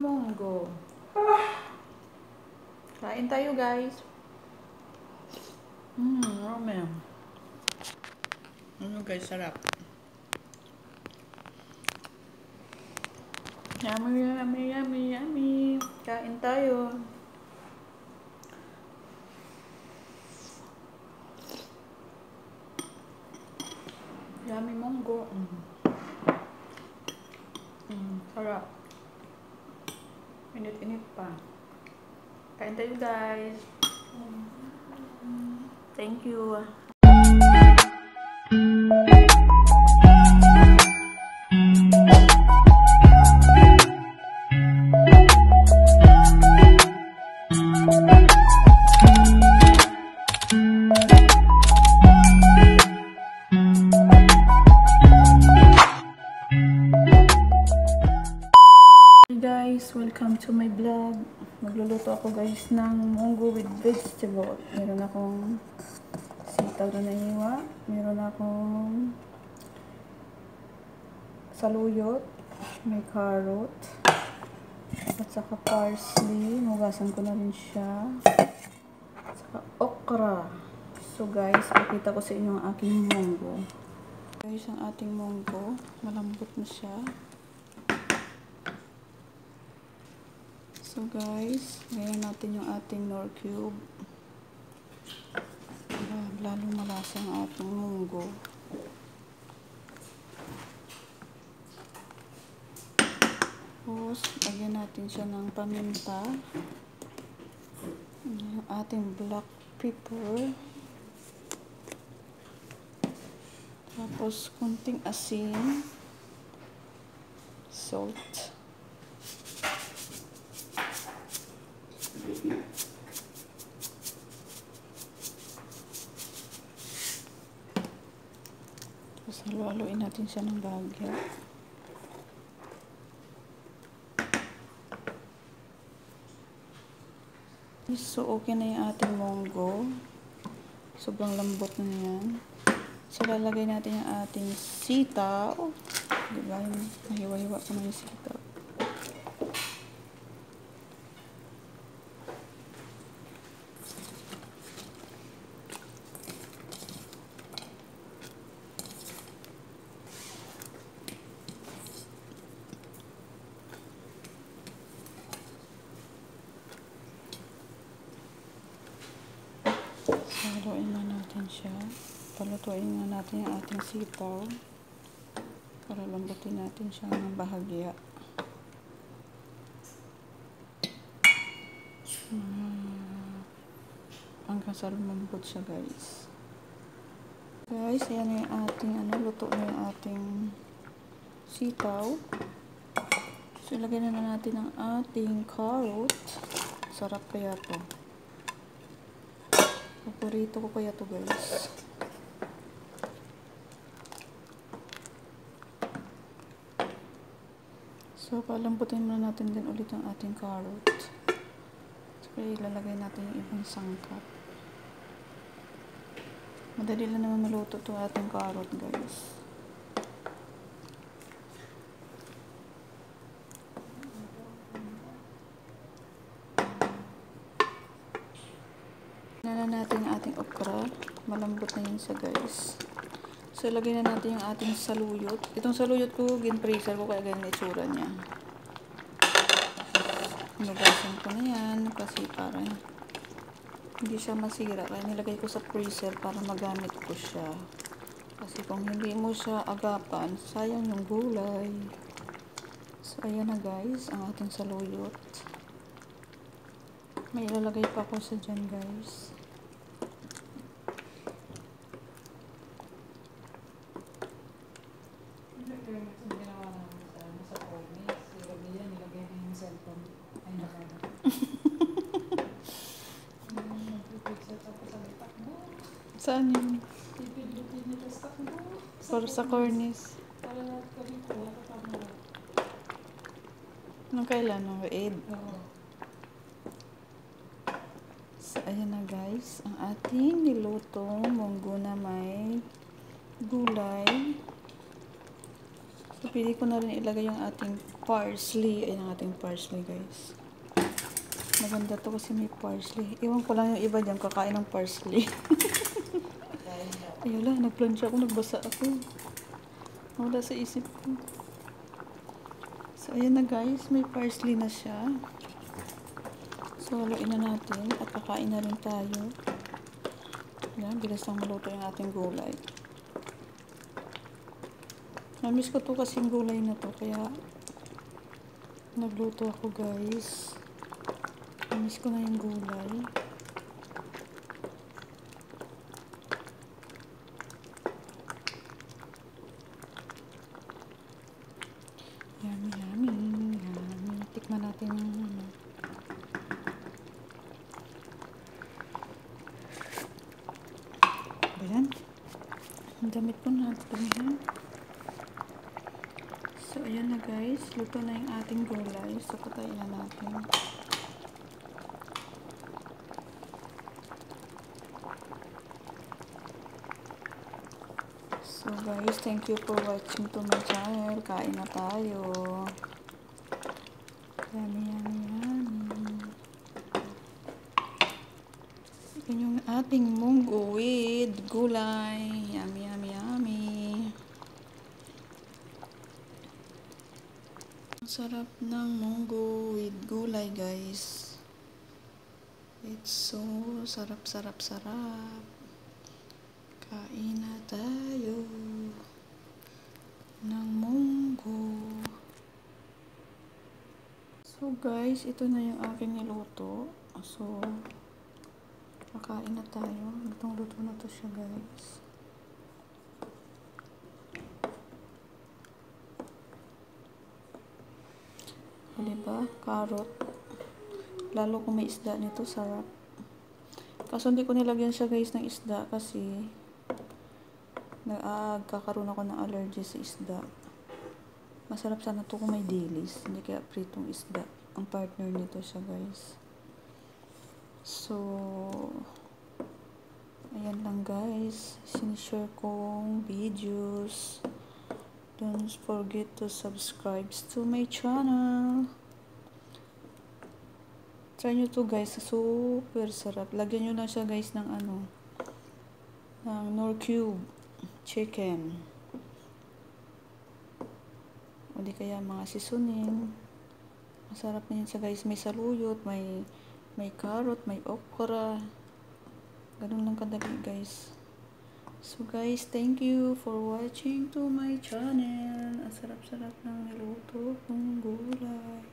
Munggo. Kain tayo, guys. Ramen. Ano guys, sarap. Yummy, yummy, yummy, yummy. Kain tayo. Yummy munggo. Sarap. Init-init pa. Kain tayo, guys. Thank you. Guys, welcome to my vlog. Magluluto ako guys ng munggo with vegetable. Meron akong sitaw na naiwa, meron akong saluyot, may carrot, at saka parsley. Hugasan ko na rin siya. At saka okra. So guys, pakita ko sa inyo ang aking munggo. Guys, ang ating munggo, malambot na siya. So guys, ngayon natin yung ating Knorr cube. Lalong malasa ang ating munggo. Tapos, lagyan natin siya ng paminta. Yung ating black pepper. Tapos, kunting asin. Salt. Tapos halo-haloin natin siya ng bahagya. So okay na yung ating munggo. Sobrang lambot na yan. So lalagay natin yung ating sitaw. Diba? Nahiwa-hiwa ko na yung sitaw. Haluin na natin siya. Palutuin na natin yung ating sitaw. Para lambutin natin siya ng bahagya. Hanggang sa lumambot siya guys. Guys, ayan yung ating luto na yung ating sitaw. So ilagay na natin ang ating carrot. Sarap kaya to. Paborito ko kaya to guys. So palambutin muna natin din ulit ang ating carrot. So ilalagay natin yung ibang sangkap. Madali lang naman maluto to ating carrot guys. Na natin ang ating okra. Malambot na yun siya guys. So ilagay na natin yung ating saluyot. Itong saluyot ko, gin-freezer ko kaya ganyan itsura niya. Hinugasan ko na yan kasi para hindi siya masira. Kaya nilagay ko sa freezer para magamit ko siya. Kasi kung hindi mo siya agapan, sayang yung gulay. So ayan na guys, ang ating saluyot. May ilalagay pa ako sa dyan guys. Saan yun? Para sa cornice. Anong kailan? Ang Eid? So, ayan na guys. Ang ating nilutong munggo na may gulay. So, So, pili ko na rin ilagay yung ating parsley. Ayan ang ating parsley, guys. Maganda to kasi may parsley. Iwan ko lang yung iba dyan kakain ng parsley. Ayala, nagplansya ako, nagbasa ako. Wala sa isip ko. So, ayan na guys, may parsley na siya. So, haluin na natin at kakain na rin tayo. Ayan, bilis lang maluto yung ating gulay. Namiss ko to kasing gulay na to, kaya nagluto ako guys. Namiss ko na yung gulay. Yummy, yummy, yummy. Tikman natin yung ano. Ayan. Ang damit ko natin. So, ayan na guys. Luto na yung ating gulay. So, patayin na natin. So guys, thank you for watching to my channel. Kain na tayo. Yummy, yummy, yummy. Ito yung ating munggo with gulay. Yummy, yummy, yummy. Ang sarap ng munggo with gulay, guys. It's so sarap, sarap, sarap. Kain na tayo ng munggo. So guys, ito na yung aking niluto. So, kakain na tayo. Lutong-luto na to siya guys. O diba? Carrot. Lalo kung may isda nito, sarap. Kaso hindi ko nilagyan siya guys ng isda kasi nagkakaroon ako ng allergy sa isda. Masarap sana to kung may dilis, hindi kaya pritong isda. Ang partner nito siya guys. So, ayan lang guys. Sinishare kong videos. Don't forget to subscribe to my channel. Try nyo to guys. Super sarap. Lagyan nyo lang siya guys ng ano, ng Knorr Cube chicken. O di kaya mga seasoning. Masarap na yun siya guys. May saluyot, may carrot, may okra. Ganun lang kadali guys. So guys, thank you for watching to my channel. Ang sarap-sarap ng niluto kong gulay.